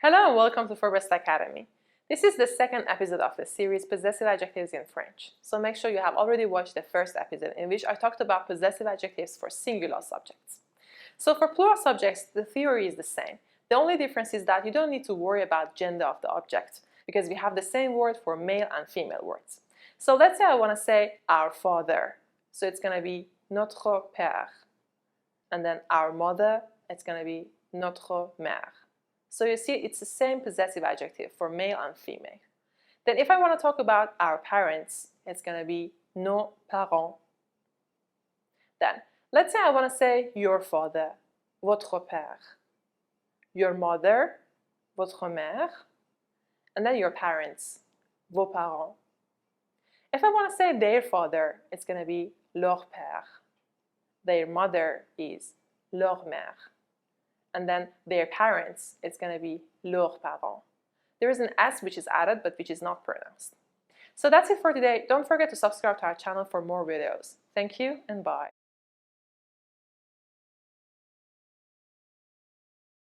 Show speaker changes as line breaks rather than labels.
Hello and welcome to Forbest Academy. This is the second episode of the series Possessive Adjectives in French, so make sure you have already watched the first episode in which I talked about possessive adjectives for singular subjects. So for plural subjects, the theory is the same. The only difference is that you don't need to worry about gender of the object because we have the same word for male and female words. So let's say I want to say our father, so it's going to be Notre père, and then our mother, it's going to be Notre mère. So you see, it's the same possessive adjective for male and female. Then if I want to talk about our parents, it's going to be nos parents. Then, let's say I want to say your father, votre père, your mother, votre mère, and then your parents, vos parents. If I want to say their father, it's going to be leur père. Their mother is leur mère. And then their parents, it's going to be leurs parents. There is an S which is added but which is not pronounced. So that's it for today. Don't forget to subscribe to our channel for more videos. Thank you and bye.